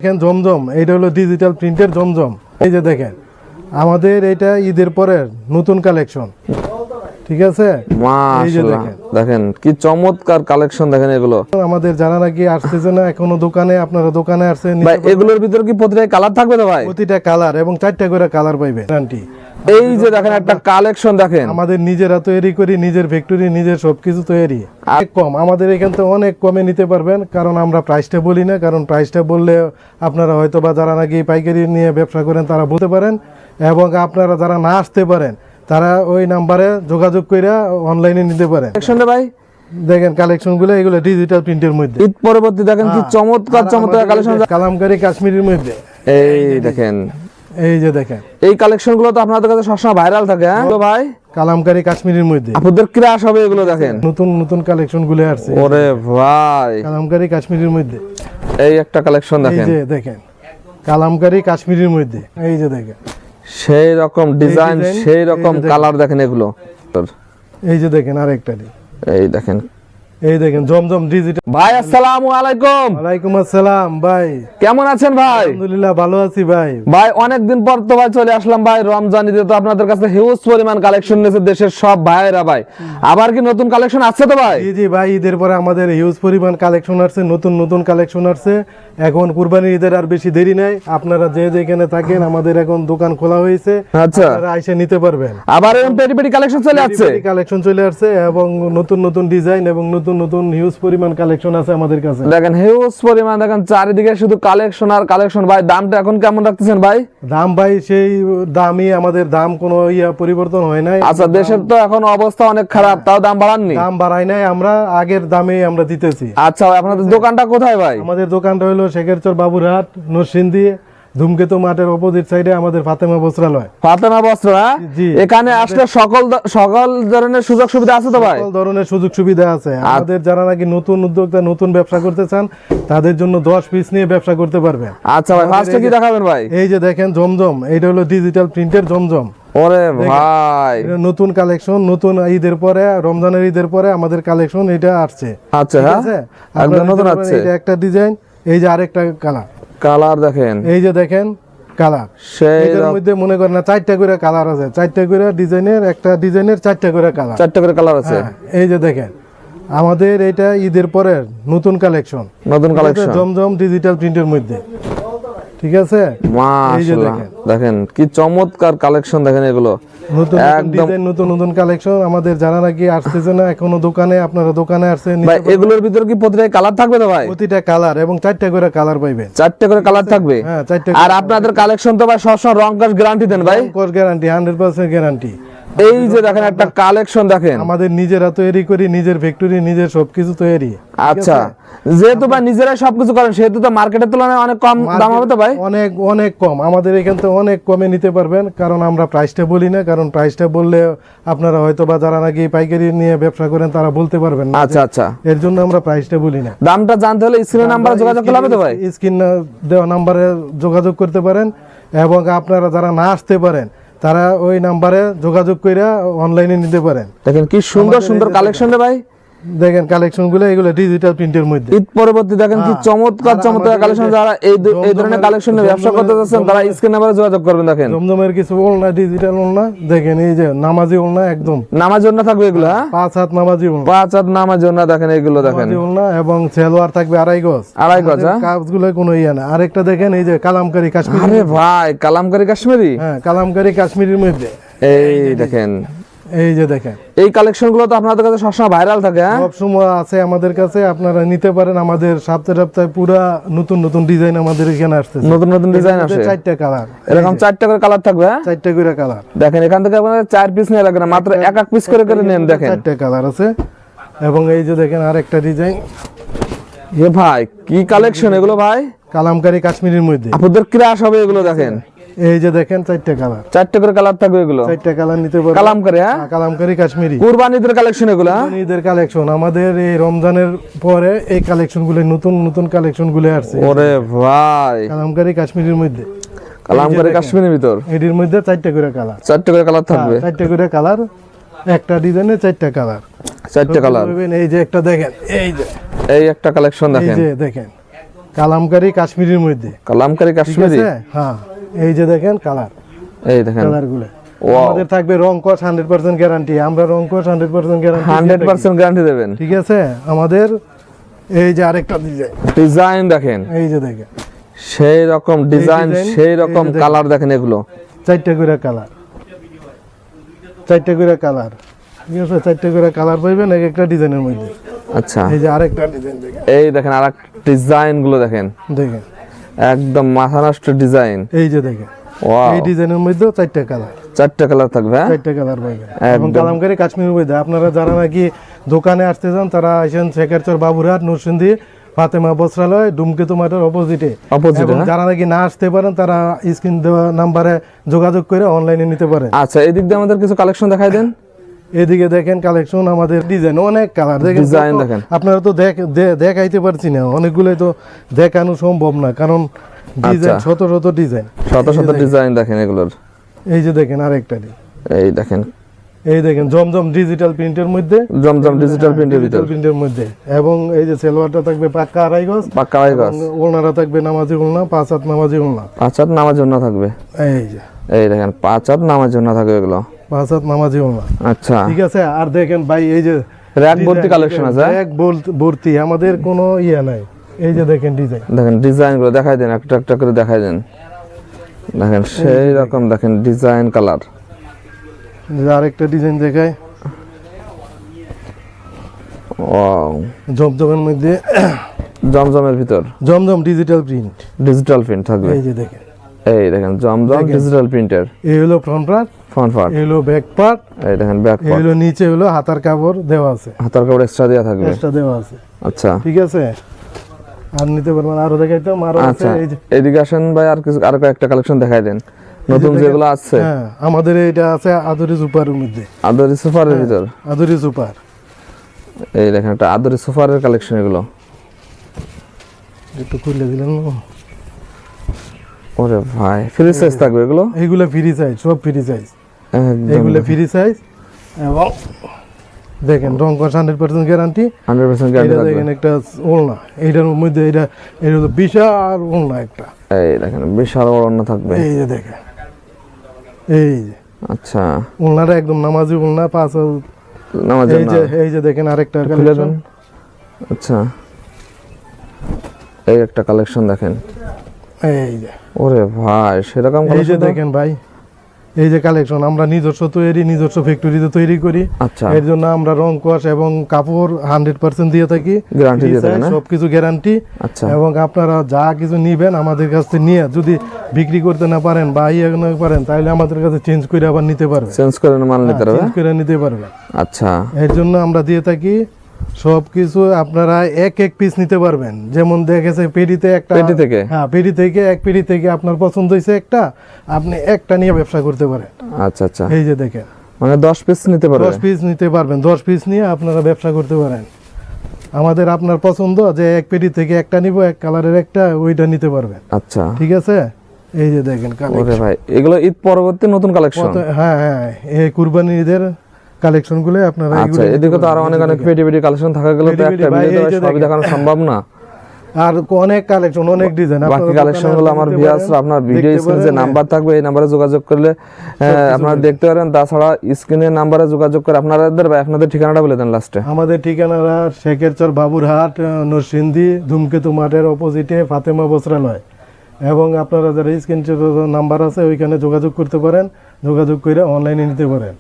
দেখেন জমজম, এইটা হলো ডিজিটাল প্রিন্টের জমজম। এই যে দেখেন আমাদের এটা ঈদের পরের নতুন কালেকশন, ঠিক আছে? এই যে মাশাআল্লাহ, দেখেন কি চমৎকার কালেকশন। দেখেন এগুলো আমাদের যারা নাকি আসতেছে না এখনো দোকানে, আপনারা দোকানে আসছেন ভাই, এগুলোর ভিতর কি প্রতিটা কালার থাকবে তো ভাই? প্রতিটা কালার এবং 4টা করে কালার পাইবেন গ্যারান্টি। এই যে দেখেন একটা কালেকশন, দেখেন আমাদের নিজেরা তৈরি করি, নিজের ফ্যাক্টরি, নিজের সবকিছু তৈরি। আর কম আমাদের এখান থেকে অনেক কমে নিতে পারবেন, কারণ আমরা প্রাইসটা বলি না, কারণ প্রাইসটা বললে আপনারা হয়তো বা যারা নাকি পাইকারি নিয়ে ব্যবসা করেন তারা বলতে পারেন, এবং আপনারা যারা না আসতে পারেন তারা ওই নাম্বারে যোগাযোগ করে অনলাইনে নিতে পারেন। কালেকশন ভাই দেখেন কালেকশন গুলো, এগুলো ডিজিটাল প্রিন্টের মধ্যে। ঈদ পরবর্তী দেখেন কি চমৎকার চমৎকার কালেকশন। কালামকারী কাশ্মীরের মধ্যে এই দেখেন, এই যে দেখেন এই কালেকশন গুলো তো আপনাদের কাছে সবসময় ভাইরাল থাকে। হ্যাঁ ভাই, কালামকারী কাশ্মীরের মধ্যে আপনাদের ক্রাশ হবে এগুলো। দেখেন নতুন নতুন কালেকশন গুলো আসছে। ওরে ভাই, কালামকারী কাশ্মীরের মধ্যে এই একটা কালেকশন এই দেখেন, যে দেখেন কালামকারী কাশ্মীরের মধ্যে। এই যে দেখেন সেই রকম ডিজাইন, ডিজাইন, সেই রকম এই যে কালার। দেখেন এগুলো, এই যে দেখেন আরেকটা এই দেখেন, এই দেখেন জমজম ডিজিটাল। ভাই আসসালামু আলাইকুম। ওয়ালাইকুম আসসালাম ভাই, কেমন আছেন ভাই? আলহামদুলিল্লাহ ভালো আছি ভাই। ভাই অনেকদিন পর তো ভাই চলে আসলাম ভাই রমজান ঈদে, তো আপনাদের কাছে হিউজ পরিমাণ কালেকশন নিয়েছে দেশের সব ভাইয়েরা। ভাই আবার কি নতুন কালেকশন আছে তো ভাই? জি জি ভাই, ঈদের পরে আমাদের হিউজ পরিমাণ কালেকশন আসছে, নতুন নতুন কালেকশন আসছে। এখন কুরবানির ঈদের আর বেশি দেরি নাই, আপনারা যে যেখানে থাকেন আমাদের এখন দোকান খোলা হয়েছে, আচ্ছা, আপনারা আইসা নিতে পারবেন। আবার এরকম পেটি পেটি কালেকশন চলে আসছে, কালেকশন চলে আসছে, এবং নতুন নতুন ডিজাইন এবং নতুন নতুন হিউজ পরিমাণ কালেকশন আছে আমাদের কাছে। দেখেন হিউজ পরিমাণ, দেখেন চারিদিকে শুধু কালেকশন আর কালেকশন। ভাই দামটা এখন কেমন রাখতেছেন ভাই? দাম ভাই সেই দামই, আমাদের দাম কোনো পরিবর্তন হয় নাই। আচ্ছা, দেশের তো এখন অবস্থা অনেক খারাপ, তাও দাম বাড়াননি? দাম বাড়াই নাই, আমরা আগের দামেই আমরা দিতেছি। আচ্ছা ভাই, আপনাদের দোকানটা কোথায় ভাই? আমাদের দোকানটা হলো শেখেরচর বাবুরহাট, নরসিংদী, ধূমকেতু মাঠের অপোজিট সাইডে আমাদের ফাতেমা বস্ত্রালয়। ফাতেমা বস্ত্র, হ্যাঁ? জি। এখানে আসলে সকল ধরনের সুযোগ সুবিধা আছে তো ভাই? সকল ধরনের সুযোগ সুবিধা আছে। আমাদের যারা নাকি নতুন উদ্যোক্তা, নতুন ব্যবসা করতে চান, তাদের জন্য 10 পিস নিয়ে ব্যবসা করতে পারবেন। আচ্ছা ভাই, ফার্স্টে কি দেখাবেন ভাই? এই যে দেখেন জমজম, এইটা হলো ডিজিটাল প্রিন্টের জমজম। ওরে ভাই, এটা নতুন কালেকশন, নতুন ঈদের পরে, রমজানের ঈদের পরে আমাদের কালেকশন এটা আসছে। আচ্ছা, ঠিক হ্যাঁ আছে? একদম আপনারা নতুন নিতে আছে। পারেন, এটা একটা ডিজাইন, এই যে আরেকটা কালার দেখেন, এই যে দেখেন কালার। সেই এটার মধ্যে মনে করেন না 4টা করে কালার আছে, 4টা করে ডিজাইনের, একটা ডিজাইনের 4টা করে কালার। 4টা করে কালার আছে। এই যে দেখেন আমাদের এটা ঈদের পরের নতুন কালেকশন, নতুন কালেকশন জমজম ডিজিটাল প্রিন্টের মধ্যে, ঠিক আছে? মাশাআল্লাহ, দেখেন কি চমৎকার কালেকশন। দেখেন এগুলো নতুন নতুন ডিজাইন, নতুন নতুন কালেকশন। আমাদের যারা নাকি আসতেছে না এখনো দোকানে, আপনারা দোকানে আসছেন। ভাই এগুলোর ভিতর কি প্রতিটা কালার থাকবে তো ভাই? প্রতিটা কালার এবং 4টা করে কালার পাইবেন। 4টা করে কালার থাকবে। হ্যাঁ, 4টা। আর আপনাদের কালেকশন তো ভাই সবসময় রং কস গ্যারান্টি দেন ভাই? Course guarantee, 100% guarantee. এই যে দেখেন একটা কালেকশন, দেখেন আমাদের নিজেরা তৈরি করি, নিজের ফ্যাক্টরি, নিজের সবকিছু তৈরি। আচ্ছা, যেহেতু ভাই নিজেরাই সবকিছু করেন, সেহেতু তো মার্কেটের তুলনায় অনেক কম দাম হবে তো ভাই? অনেক অনেক কম, আমাদের এখান থেকে অনেক কমে নিতে পারবেন, কারণ আমরা প্রাইসটা বলি না, কারণ প্রাইসটা বললে আপনারা হয়তো বা যারা নাকি পাইকারি নিয়ে ব্যবসা করেন তারা বলতে পারবেন না। আচ্ছা আচ্ছা, এর জন্য আমরা প্রাইসটা বলি না। দামটা জানতে হলে স্ক্রিনের নাম্বারে যোগাযোগ করলে হবে তো ভাই? স্ক্রিন দেওয়া নাম্বারে যোগাযোগ করতে পারেন, এবং আপনারা যারা না আসতে পারেন তারা ওই নাম্বারে যোগাযোগ করে অনলাইনে নিতে পারেন। দেখেন কি সুন্দর সুন্দর কালেকশন রে ভাই। দেখেন কালেকশন গুলো, এগুলো ডিজিটাল প্রিন্টের মধ্যে। ঈদ পরবর্তী দেখেন কি চমৎকার চমৎকার কালেকশন। যারা এই ধরনের কালেকশন নিয়ে ব্যবসা করতে যাচ্ছেন তারা স্ক্রিন নাম্বারে যোগাযোগ করবেন। দেখেন জমজমের কিছু ওলনা, ডিজিটাল ওলনা, দেখেন এই যে নামাজি ওলনা, একদম নামাজ জন্য থাকবে এগুলো, হ্যাঁ 5 হাত নামাজি ওলনা, 5 হাত নামাজ জন্য। দেখেন এগুলো, দেখেন নামাজি ওলনা, এবং সালোয়ার থাকবে 2.5 গজ। 2.5 গজ, হ্যাঁ কাজগুলো কোনো না। আরেকটা দেখেন এই যে কালামকারী কাশ্মীরি। আরে ভাই, কালামকারী কাশ্মীরি। হ্যাঁ, কালামকারী কাশ্মীরির মধ্যে। এই দেখেন, এই যে দেখেন এই কালেকশন গুলো তো আপনাদের কাছে সবসময় ভাইরাল থাকে, হ্যাঁ সব সময় আছে আমাদের কাছে, আপনারা নিতে পারেন। আমাদের সপ্তাহে সপ্তাহে পুরা নতুন নতুন ডিজাইন আমাদের এখানে আসতেছে, নতুন নতুন ডিজাইন আসে। 4টা কালার, এরকম 4টা করে কালার থাকবে, হ্যাঁ 4টা করে কালার। দেখেন এখান থেকে আপনাদের 4 পিস নিয়ে লাগবে না, মাত্র এক এক পিস করে করে নেন। দেখেন 4টা কালার আছে, এবং এই যে দেখেন আরেকটা ডিজাইন। এ ভাই কি কালেকশন এগুলো ভাই? কালামকারী কাশ্মীরির মধ্যে আপনাদের ক্রাশ হবে এগুলো। দেখেন এই যে দেখেন 4টা কালার, 4টা করে কালার থাকবে এগুলো। 4টা কালার নিতে পারবেন। কালামকারী, হ্যাঁ কালামকারী কাশ্মীরি কুরবানিদের কালেকশন এগুলো, হ্যাঁ ঈদের কালেকশন। আমাদের এই রমজানের পরে এই কালেকশন গুলো, নতুন নতুন কালেকশন গুলো আসছে। ওরে ভাই, কালামকারী কাশ্মীরির মধ্যে, কালামকারী কাশ্মীরের ভিতর এটির মধ্যে 4টা করে কালার, 4টা করে কালার থাকবে। 4টা করে কালার, একটা ডিজাইনে 4টা কালার, 4টা কালার। এই যে একটা দেখেন, এই যে এই একটা কালেকশন এই দেখেন, যে দেখেন কালামকারী কাশ্মীরের মধ্যে, কালামকারী ঠিক কাশ্মীরি, আছে? হ্যাঁ, এই যে দেখেন কালার, এই দেখেন কালারগুলো Wow. আমাদের থাকবে রং কস 100% গ্যারান্টি, আমরা রং কস 100% গ্যারান্টি 100% গ্যারান্টি দেবেন। ঠিক আছে? আমাদের এই যে আরেকটা ডিজাইন, ডিজাইন দেখেন, এই যে দেখেন সেই রকম ডিজাইন, design, সেই রকম এই যে কালার দেখেন এগুলো। 4টা করে কালার, 4টা করে কালার, ঠিক আছে? 4টা করে কালার পাইবেন এক একটা ডিজাইনের মধ্যে। আচ্ছা, এই যে আরেকটা ডিজাইন দেখেন, এই দেখেন আর ডিজাইন গুলো দেখেন, দেখেন একদম মাথা নষ্ট ডিজাইন। এই যে দেখেন ওয়াও, এই ডিজাইনের মধ্যে 4টা কালার, 4টা কালার থাকবে, হ্যাঁ? 4টা কালার পাইবেন এবং কালামকারী কাশ্মীরের মধ্যে। আপনারা যারা নাকি দোকানে আসতে চান তারা আসেন শেখারচর, বাবুরহাট, নরসিংদী, ফাতেমা বস্ত্রালয়, ধূমকেতু মাঠের অপোজিটে। Opposite, এবং হ্যাঁ? যারা নাকি না আসতে পারেন তারা স্ক্রিন দেওয়া নাম্বারে যোগাযোগ করে অনলাইনে নিতে পারেন। আচ্ছা, এই দিক দিয়ে আমাদের কিছু কালেকশন দেখাই দেন। এদিকে দেখেন কালেকশন, আমাদের ডিজাইন অনেক কালার দেখেন, Design কত- দেখেন। আপনারা তো দেখাইতে পারছি না, অনেকগুলোই তো দেখানো সম্ভব না, কারণ ডিজাইন আচ্ছা। শত শত ডিজাইন। শত শত ডিজাইন দেখেন এগুলোর, এই যে দেখেন আরেকটা এই দেখেন এই দেখেন জমজম ডিজিটাল প্রিন্টের মধ্যে, জমজম ডিজিটাল প্রিন্টের ভিতর, ডিজিটাল প্রিন্টের মধ্যে। এবং এই যে সেলোয়ারটা থাকবে পাক্কা আড়াই গজ, পাক্কা আড়াই গজ, ওলনাটা থাকবে নামাজি ওলনা, 5 হাত নামাজি ওলনা। 5 হাত নামার জন্য থাকবে, এই যে এই দেখেন 5 হাত নামার জন্য থাকবে এগুলো। 5 হাত নামাজি ওলনা, আচ্ছা, ঠিক আছে? আর দেখেন ভাই এই যে র‍্যাক ভর্তি কালেকশন আছে, হ্যাঁ? এক ভর্তি, আমাদের কোনো ইয়া নাই। এই যে দেখেন ডিজাইন, দেখেন ডিজাইন গুলো দেখাই দেন, একটা একটা করে দেখাই দেন। দেখেন সেই রকম দেখেন ডিজাইন কালার। আরেকটা ডিজাইন দেখায় ওয়াও, জমজমের মধ্যে, জমজমের ভিতর জমজম ডিজিটাল প্রিন্ট। ডিজিটাল প্রিন্ট থাকবে, এই যে দেখেন, এই দেখেন জমজম দেখেন। ডিজিটাল প্রিন্টের এই হলো ফ্রন্ট পার্ট, ফ্রন্ট পার্ট, এই হলো ব্যাক পার্ট, এই দেখেন ব্যাক এই পার্ট, হলো নিচে হলো হাতার কাপড় দেওয়া আছে, হাতার কাপড় এক্সট্রা দেওয়া থাকবে। এক্সট্রা দেওয়া আছে, আচ্ছা ঠিক আছে? আর নিতে পারবেন, আরো দেখাইতাম, আরো আছে। আচ্ছা, এই যে এদিকে আসেন ভাই, আর কিছু আর কয়েকটা কালেকশন দেখাই দেন নতুন দেখেন। যেগুলো আছে। হ্যাঁ, আমাদের এটা আছে আদরি সুপারের মধ্যে, আদরি সোফারের ভিতর, আদরি সুপার। এই দেখেন একটা আদরি সোফারের কালেকশন এগুলো। একটু খুলে দিলেন, ওরে ভাই, ফ্রি সাইজ থাকবে এগুলো, এইগুলো ফ্রি সাইজ, সব ফ্রি সাইজ, একদম এইগুলো ফ্রি সাইজ। এবং দেখেন রং কস 100% গ্যারান্টি। 100% গ্যারান্টি এটা থাকবে। দেখেন একটা ওলনা, এইটার মধ্যে এটা হলো বিশাল ওলনা একটা, এই দেখেন বিশাল বড় ওড়না থাকবে। এই যে দেখেন, এই যে আচ্ছা, ওলনাটা একদম নামাজি ওলনা, 5 হাত। নামাজের এই না যে এই যে দেখেন আরেকটা খুলে কালেকশন, দেন। আচ্ছা, এই একটা কালেকশন দেখেন, এই যে ওরে ভাই সেরকম এই যে কালেকশন দেখেন ভাই, এই যে কালেকশন আমরা নিজস্ব তৈরি, নিজস্ব ফ্যাক্টরিতে তৈরি করি। আচ্ছা, এর জন্য আমরা রং কস এবং কাপড় 100% দিয়ে থাকি, গ্যারান্টি দিয়ে থাকেন, না? সবকিছু গ্যারান্টি। আচ্ছা, এবং আপনারা যা কিছু নিবেন আমাদের কাছ থেকে নিয়ে যদি বিক্রি করতে না পারেন বা ইয়ে না পারেন, তাহলে আমাদের কাছে চেঞ্জ করে আবার নিতে পারবেন, চেঞ্জ করে মাল নিতে পারবে। চেঞ্জ করে নিতে পারবেন। আচ্ছা, এর জন্য আমরা দিয়ে থাকি সবকিছু, আপনারা এক এক পিস নিতে পারবেন। যেমন দেখেছে পেটিতে একটা, পেটি থেকে? হ্যাঁ পেটি থেকে, এক পেটি থেকে আপনার পছন্দ হয়েছে একটা, আপনি একটা নিয়ে ব্যবসা করতে পারেন। আচ্ছা, আচ্ছা, এই যে দেখেন মানে 10 পিস নিতে পারবে। 10 পিস নিতে পারবেন, 10 পিস নিয়ে আপনারা ব্যবসা করতে পারেন। আমাদের আপনার পছন্দ যে এক পেটি থেকে একটা নিব, এক কালারের একটা, ওইটা নিতে পারবেন, আচ্ছা, ঠিক আছে? এই যে দেখেন ওরে কালেকশন, ভাই এগুলো ঈদ পরবর্তী নতুন কালেকশন। হ্যাঁ হ্যাঁ, এই কুরবানি ঈদের কালেকশন গুলো আপনারা আচ্ছা, এগুলো এদিকে তো আরো অনেক অনেক পেটি পেটি কালেকশন থাকা গেল, তো পেটি পেটি একটা ভাই, ভিডিওতে এই যে সবই দেখেন। দেখানো সম্ভব না। আর অনেক কালেকশন, অনেক ডিজাইন। বাকি কালেকশন গুলো আমার ভিউয়ার্সরা আপনার ভিডিও স্ক্রিনে যে নাম্বার থাকবে এই নাম্বারে যোগাযোগ করলে আপনারা দেখতে পারেন। তাছাড়া স্ক্রিনের নাম্বারে যোগাযোগ করে আপনাদের ঠিকানাটা বলে দেন লাস্টে। আমাদের ঠিকানাটা শেখেরচর, বাবুরহাট, নরসিংদী, ধূমকেতু মাঠের অপোজিটে ফাতেমা বস্ত্রালয়। এবং আপনারা যারা স্ক্রিনে নাম্বার আছে ওইখানে যোগাযোগ করতে পারেন, যোগাযোগ করে অনলাইনে নিতে পারেন।